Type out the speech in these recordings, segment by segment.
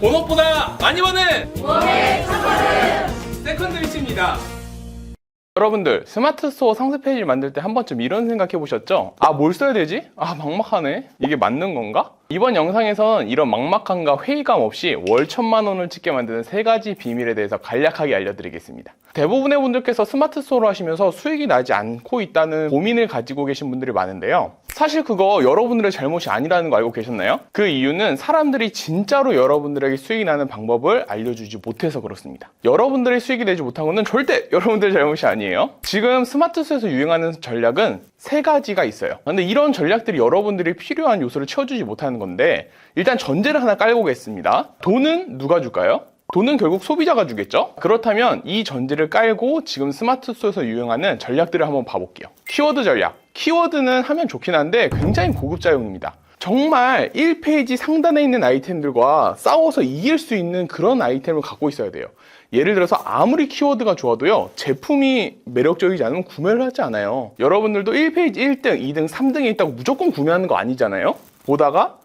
본업보다 많이 버는 웜의 첫걸음 세컨드 위치입니다. 여러분들 스마트 스토어 상세 페이지를 만들 때 한 번쯤 이런 생각 해보셨죠? 아, 뭘 써야 되지? 아, 막막하네. 이게 맞는 건가? 이번 영상에선 이런 막막함과 회의감 없이 월 1,000만 원을 찍게 만드는 3가지 비밀에 대해서 간략하게 알려드리겠습니다. 대부분의 분들께서 스마트 스토어를 하시면서 수익이 나지 않고 있다는 고민을 가지고 계신 분들이 많은데요. 사실 그거 여러분들의 잘못이 아니라는 거 알고 계셨나요? 그 이유는 사람들이 진짜로 여러분들에게 수익이 나는 방법을 알려주지 못해서 그렇습니다. 여러분들의 수익이 내지 못한 것은 절대 여러분들의 잘못이 아니에요. 지금 스마트 스토어에서 유행하는 전략은 3가지가 있어요. 근데 이런 전략들이 여러분들이 필요한 요소를 채워주지 못하는 건데, 일단 전제를 하나 깔고 오겠습니다. 돈은 누가 줄까요? 돈은 결국 소비자가 주겠죠? 그렇다면 이 전제를 깔고 지금 스마트 스토어에서 유행하는 전략들을 한번 봐볼게요. 키워드 전략. 키워드는 하면 좋긴 한데 굉장히 고급자용입니다. 정말 1페이지 상단에 있는 아이템들과 싸워서 이길 수 있는 그런 아이템을 갖고 있어야 돼요. 예를 들어서 아무리 키워드가 좋아도요, 제품이 매력적이지 않으면 구매를 하지 않아요. 여러분들도 1페이지 1등, 2등, 3등에 있다고 무조건 구매하는 거 아니잖아요. 보다가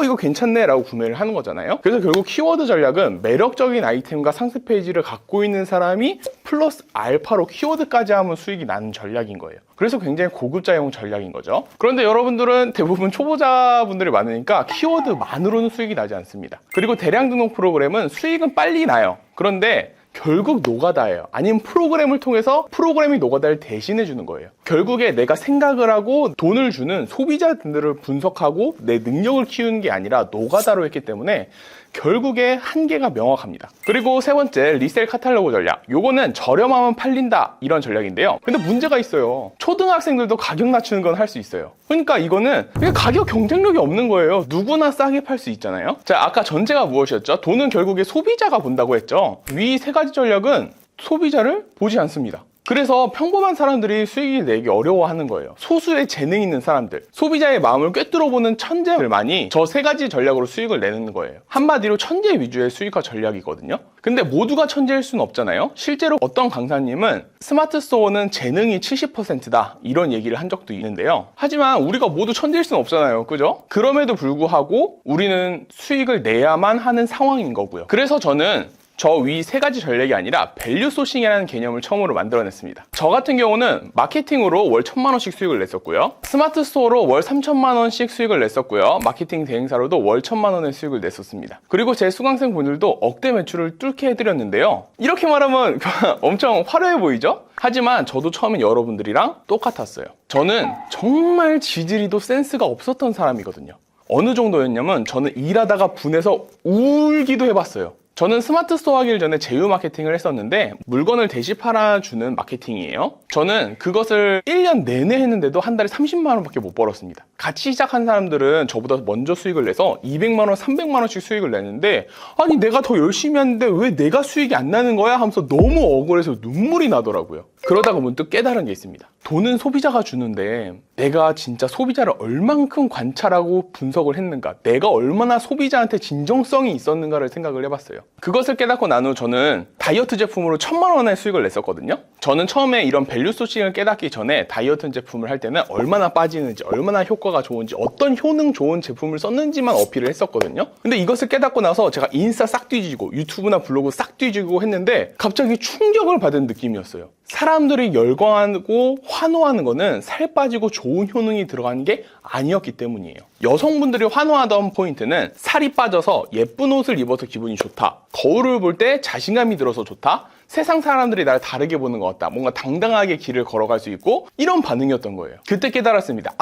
이거 괜찮네 라고 구매를 하는 거잖아요. 그래서 결국 키워드 전략은 매력적인 아이템과 상세 페이지를 갖고 있는 사람이 플러스 알파로 키워드까지 하면 수익이 나는 전략인 거예요. 그래서 굉장히 고급자용 전략인 거죠. 그런데 여러분들은 대부분 초보자분들이 많으니까 키워드만으로는 수익이 나지 않습니다. 그리고 대량 등록 프로그램은 수익은 빨리 나요. 그런데 결국 노가다예요. 아니면 프로그램을 통해서 프로그램이 노가다를 대신해 주는 거예요. 결국에 내가 생각을 하고 돈을 주는 소비자들을 분석하고 내 능력을 키우는 게 아니라 노가다로 했기 때문에 결국에 한계가 명확합니다. 그리고 3번째, 리셀 카탈로그 전략. 요거는 저렴하면 팔린다, 이런 전략인데요. 근데 문제가 있어요. 초등학생들도 가격 낮추는 건 할 수 있어요. 그러니까 이거는 가격 경쟁력이 없는 거예요. 누구나 싸게 팔 수 있잖아요. 자, 아까 전제가 무엇이었죠? 돈은 결국에 소비자가 본다고 했죠. 위 3가지 전략은 소비자를 보지 않습니다. 그래서 평범한 사람들이 수익을 내기 어려워하는 거예요. 소수의 재능 있는 사람들, 소비자의 마음을 꿰뚫어보는 천재들만이 저 3가지 전략으로 수익을 내는 거예요. 한마디로 천재 위주의 수익화 전략이거든요. 근데 모두가 천재일 수는 없잖아요. 실제로 어떤 강사님은 스마트 스토어는 재능이 70%다 이런 얘기를 한 적도 있는데요. 하지만 우리가 모두 천재일 수는 없잖아요. 그죠? 그럼에도 불구하고 우리는 수익을 내야만 하는 상황인 거고요. 그래서 저는 저 위 3가지 전략이 아니라 밸류 소싱이라는 개념을 처음으로 만들어냈습니다. 저 같은 경우는 마케팅으로 월 1,000만 원씩 수익을 냈었고요. 스마트 스토어로 월 3,000만 원씩 수익을 냈었고요. 마케팅 대행사로도 월 1,000만 원의 수익을 냈었습니다. 그리고 제 수강생 분들도 억대 매출을 뚫게 해드렸는데요. 이렇게 말하면 엄청 화려해 보이죠? 하지만 저도 처음엔 여러분들이랑 똑같았어요. 저는 정말 지지리도 센스가 없었던 사람이거든요. 어느 정도였냐면 저는 일하다가 분해서 울기도 해봤어요. 저는 스마트 스토어 하기 전에 제휴 마케팅을 했었는데 물건을 대시 팔아주는 마케팅이에요. 저는 그것을 1년 내내 했는데도 한 달에 30만 원밖에 못 벌었습니다. 같이 시작한 사람들은 저보다 먼저 수익을 내서 200만 원, 300만 원씩 수익을 내는데, 아니 내가 더 열심히 하는데 왜 내가 수익이 안 나는 거야? 하면서 너무 억울해서 눈물이 나더라고요. 그러다가 문득 깨달은 게 있습니다. 돈은 소비자가 주는데 내가 진짜 소비자를 얼만큼 관찰하고 분석을 했는가, 내가 얼마나 소비자한테 진정성이 있었는가를 생각을 해봤어요. 그것을 깨닫고 난 후 저는 다이어트 제품으로 1,000만 원의 수익을 냈었거든요. 저는 처음에 이런 밸류 소싱을 깨닫기 전에 다이어트 제품을 할 때는 얼마나 빠지는지, 얼마나 효과가 좋은지, 어떤 효능 좋은 제품을 썼는지만 어필을 했었거든요. 근데 이것을 깨닫고 나서 제가 인스타 싹 뒤지고 유튜브나 블로그 싹 뒤지고 했는데 갑자기 충격을 받은 느낌이었어요. 사람들이 열광하고 환호하는 거는 살 빠지고 좋은 효능이 들어가는 게 아니었기 때문이에요. 여성분들이 환호하던 포인트는 살이 빠져서 예쁜 옷을 입어서 기분이 좋다, 거울을 볼 때 자신감이 들어서 좋다, 세상 사람들이 나를 다르게 보는 것 같다, 뭔가 당당하게 길을 걸어갈 수 있고, 이런 반응이었던 거예요. 그때 깨달았습니다.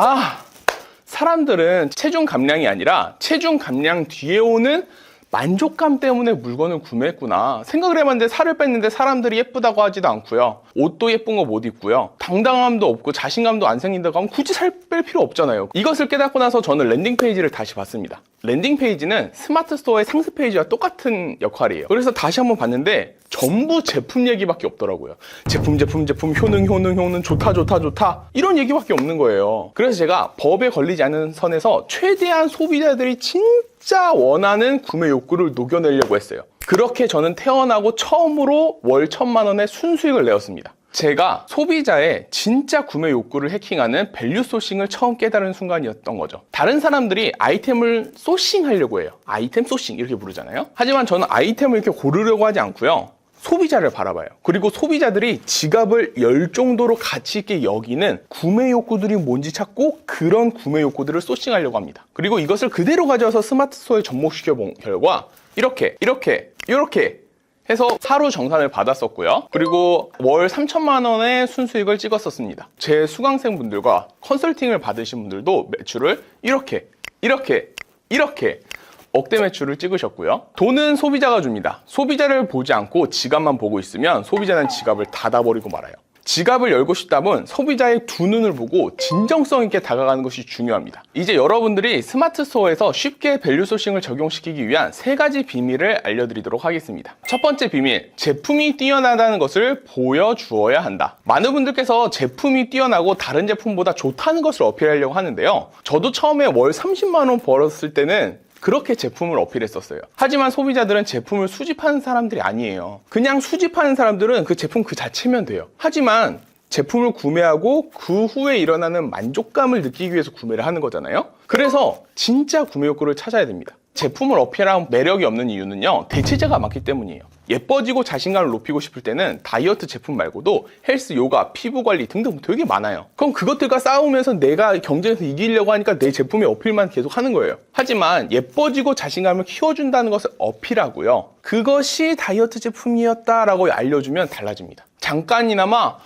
사람들은 체중 감량이 아니라 체중 감량 뒤에 오는 만족감 때문에 물건을 구매했구나 생각을 해봤는데, 살을 뺐는데 사람들이 예쁘다고 하지도 않고요, 옷도 예쁜 거 못 입고요, 당당함도 없고 자신감도 안 생긴다고 하면 굳이 살 뺄 필요 없잖아요. 이것을 깨닫고 나서 저는 랜딩 페이지를 다시 봤습니다. 랜딩 페이지는 스마트 스토어의 상세 페이지와 똑같은 역할이에요. 그래서 다시 한번 봤는데 전부 제품 얘기밖에 없더라고요. 제품, 효능, 좋다 이런 얘기밖에 없는 거예요. 그래서 제가 법에 걸리지 않은 선에서 최대한 소비자들이 진짜 원하는 구매 욕구를 녹여내려고 했어요. 그렇게 저는 태어나고 처음으로 월 1,000만 원의 순수익을 내었습니다. 제가 소비자의 진짜 구매 욕구를 해킹하는 밸류 소싱을 처음 깨달은 순간이었던 거죠. 다른 사람들이 아이템을 소싱하려고 해요. 아이템 소싱 이렇게 부르잖아요. 하지만 저는 아이템을 이렇게 고르려고 하지 않고요. 소비자를 바라봐요. 그리고 소비자들이 지갑을 열 정도로 가치 있게 여기는 구매 욕구들이 뭔지 찾고 그런 구매 욕구들을 소싱하려고 합니다. 그리고 이것을 그대로 가져와서 스마트 스토어에 접목시켜 본 결과 이렇게 해서 하루 정산을 받았었고요. 그리고 월 3천만 원의 순수익을 찍었었습니다. 제 수강생분들과 컨설팅을 받으신 분들도 매출을 이렇게 억대 매출을 찍으셨고요. 돈은 소비자가 줍니다. 소비자를 보지 않고 지갑만 보고 있으면 소비자는 지갑을 닫아버리고 말아요. 지갑을 열고 싶다면 소비자의 두 눈을 보고 진정성 있게 다가가는 것이 중요합니다. 이제 여러분들이 스마트 스토어에서 쉽게 밸류 소싱을 적용시키기 위한 3가지 비밀을 알려드리도록 하겠습니다. 첫 번째 비밀, 제품이 뛰어나다는 것을 보여주어야 한다. 많은 분들께서 제품이 뛰어나고 다른 제품보다 좋다는 것을 어필하려고 하는데요. 저도 처음에 월 30만 원 벌었을 때는 그렇게 제품을 어필했었어요. 하지만 소비자들은 제품을 수집하는 사람들이 아니에요. 그냥 수집하는 사람들은 그 제품 그 자체면 돼요. 하지만 제품을 구매하고 그 후에 일어나는 만족감을 느끼기 위해서 구매를 하는 거잖아요. 그래서 진짜 구매 욕구를 찾아야 됩니다. 제품을 어필하는 매력이 없는 이유는요, 대체제가 많기 때문이에요. 예뻐지고 자신감을 높이고 싶을 때는 다이어트 제품 말고도 헬스, 요가, 피부 관리 등등 되게 많아요. 그럼 그것들과 싸우면서 내가 경쟁에서 이기려고 하니까 내 제품의 어필만 계속 하는 거예요. 하지만 예뻐지고 자신감을 키워준다는 것을 어필하고요, 그것이 다이어트 제품이었다라고 알려주면 달라집니다. 잠깐이나마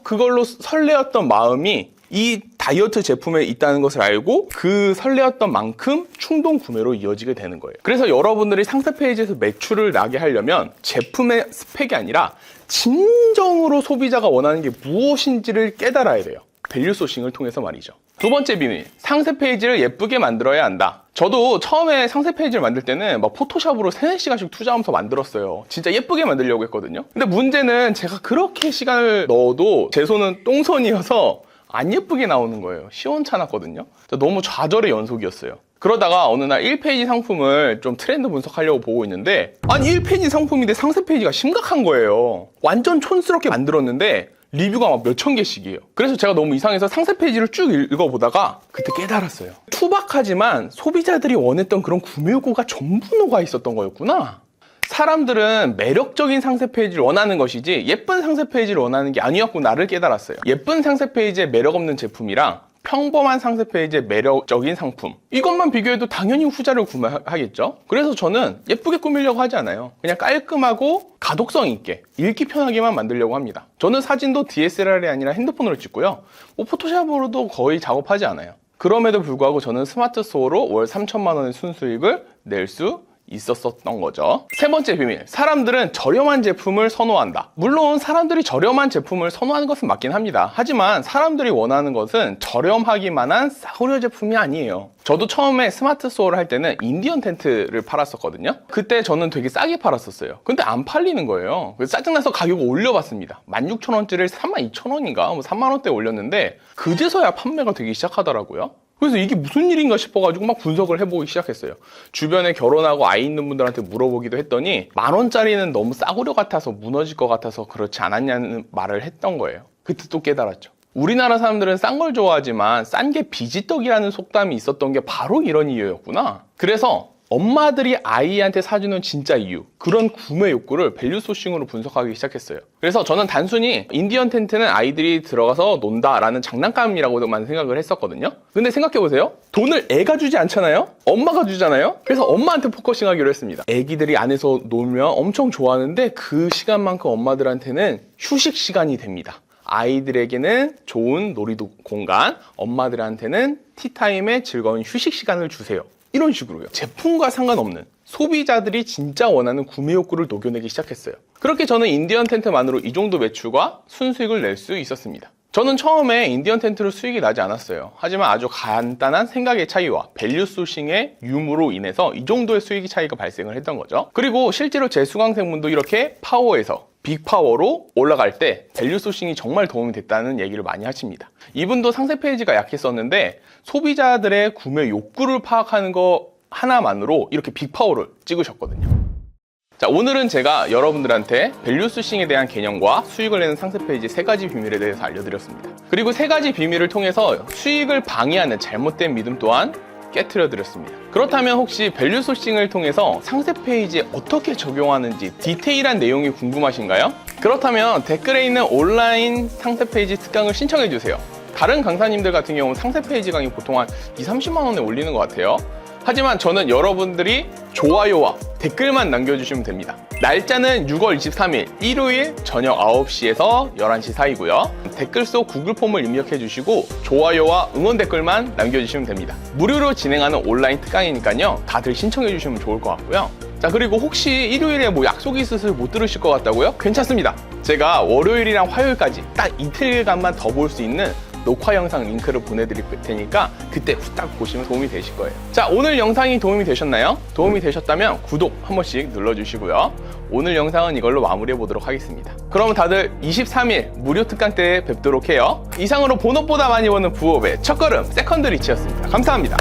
그걸로 설레었던 마음이 이 다이어트 제품에 있다는 것을 알고 그 설레었던 만큼 충동 구매로 이어지게 되는 거예요. 그래서 여러분들이 상세 페이지에서 매출을 나게 하려면 제품의 스펙이 아니라 진정으로 소비자가 원하는 게 무엇인지를 깨달아야 돼요. 밸류 소싱을 통해서 말이죠. 두 번째 비밀, 상세 페이지를 예쁘게 만들어야 한다. 저도 처음에 상세 페이지를 만들 때는 막 포토샵으로 3-4시간씩 투자하면서 만들었어요. 진짜 예쁘게 만들려고 했거든요. 근데 문제는 제가 그렇게 시간을 넣어도 제 손은 똥손이어서 안 예쁘게 나오는 거예요. 시원찮았거든요. 너무 좌절의 연속이었어요. 그러다가 어느 날 1페이지 상품을 좀 트렌드 분석하려고 보고 있는데, 아니 1페이지 상품인데 상세 페이지가 심각한 거예요. 완전 촌스럽게 만들었는데 리뷰가 막 몇천 개씩이에요. 그래서 제가 너무 이상해서 상세 페이지를 쭉 읽어보다가 그때 깨달았어요. 투박하지만 소비자들이 원했던 그런 구매 욕구가 전부 녹아 있었던 거였구나. 사람들은 매력적인 상세 페이지를 원하는 것이지 예쁜 상세 페이지를 원하는 게 아니었구나를 깨달았어요. 예쁜 상세 페이지에 매력 없는 제품이랑 평범한 상세 페이지에 매력적인 상품, 이것만 비교해도 당연히 후자를 구매하겠죠. 그래서 저는 예쁘게 꾸미려고 하지 않아요. 그냥 깔끔하고 가독성 있게 읽기 편하게만 만들려고 합니다. 저는 사진도 DSLR이 아니라 핸드폰으로 찍고요, 포토샵으로도 거의 작업하지 않아요. 그럼에도 불구하고 저는 스마트 스토어로 월 3천만 원의 순수익을 낼 수 있었던 거죠. 세 번째 비밀, 사람들은 저렴한 제품을 선호한다. 물론 사람들이 저렴한 제품을 선호하는 것은 맞긴 합니다. 하지만 사람들이 원하는 것은 저렴하기만 한 싸구려 제품이 아니에요. 저도 처음에 스마트 스토어를 할 때는 인디언 텐트를 팔았었거든요. 그때 저는 되게 싸게 팔았었어요. 근데 안 팔리는 거예요. 그래서 짜증나서 가격을 올려봤습니다. 16,000원짜리를 32,000원인가 3만원대 올렸는데 그제서야 판매가 되기 시작하더라고요. 그래서 이게 무슨 일인가 싶어가지고 막 분석을 해보기 시작했어요. 주변에 결혼하고 아이 있는 분들한테 물어보기도 했더니 10,000원짜리는 너무 싸구려 같아서 무너질 것 같아서 그렇지 않았냐는 말을 했던 거예요. 그때 또 깨달았죠. 우리나라 사람들은 싼 걸 좋아하지만 싼 게 비지떡이라는 속담이 있었던 게 바로 이런 이유였구나. 그래서 엄마들이 아이한테 사주는 진짜 이유, 그런 구매 욕구를 밸류 소싱으로 분석하기 시작했어요. 그래서 저는 단순히 인디언 텐트는 아이들이 들어가서 논다라는 장난감이라고만 생각을 했었거든요. 근데 생각해보세요. 돈을 애가 주지 않잖아요? 엄마가 주잖아요? 그래서 엄마한테 포커싱하기로 했습니다. 애기들이 안에서 놀면 엄청 좋아하는데 그 시간만큼 엄마들한테는 휴식 시간이 됩니다. 아이들에게는 좋은 놀이도 공간, 엄마들한테는 티타임에 즐거운 휴식 시간을 주세요. 이런 식으로요. 제품과 상관없는 소비자들이 진짜 원하는 구매 욕구를 녹여내기 시작했어요. 그렇게 저는 인디언 텐트만으로 이 정도 매출과 순수익을 낼 수 있었습니다. 저는 처음에 인디언 텐트로 수익이 나지 않았어요. 하지만 아주 간단한 생각의 차이와 밸류 소싱의 유무로 인해서 이 정도의 수익 차이가 발생을 했던 거죠. 그리고 실제로 제 수강생분도 이렇게 파워에서 빅파워로 올라갈 때 밸류 소싱이 정말 도움이 됐다는 얘기를 많이 하십니다. 이분도 상세 페이지가 약했었는데 소비자들의 구매 욕구를 파악하는 거 하나만으로 이렇게 빅파워를 찍으셨거든요. 자, 오늘은 제가 여러분들한테 밸류스싱에 대한 개념과 수익을 내는 상세 페이지 3가지 비밀에 대해서 알려드렸습니다. 그리고 3가지 비밀을 통해서 수익을 방해하는 잘못된 믿음 또한 깨트려 드렸습니다. 그렇다면 혹시 밸류소싱을 통해서 상세 페이지에 어떻게 적용하는지 디테일한 내용이 궁금하신가요? 그렇다면 댓글에 있는 온라인 상세 페이지 특강을 신청해 주세요. 다른 강사님들 같은 경우는 상세 페이지 강의 보통 한 20-30만 원에 올리는 것 같아요. 하지만 저는 여러분들이 좋아요와 댓글만 남겨주시면 됩니다. 날짜는 6월 23일 일요일 저녁 9시에서 11시 사이고요. 댓글 속 구글 폼을 입력해 주시고 좋아요와 응원 댓글만 남겨주시면 됩니다. 무료로 진행하는 온라인 특강이니까요. 다들 신청해 주시면 좋을 것 같고요. 자, 그리고 혹시 일요일에 뭐 약속이 있어서 못 들으실 것 같다고요? 괜찮습니다. 제가 월요일이랑 화요일까지 딱 이틀간만 더 볼 수 있는 녹화 영상 링크를 보내드릴 테니까 그때 후딱 보시면 도움이 되실 거예요. 자, 오늘 영상이 도움이 되셨나요? 도움이 되셨다면 구독 한 번씩 눌러주시고요. 오늘 영상은 이걸로 마무리해 보도록 하겠습니다. 그럼 다들 23일 무료 특강 때 뵙도록 해요. 이상으로 본업보다 많이 버는 부업의 첫걸음 세컨드 리치였습니다. 감사합니다.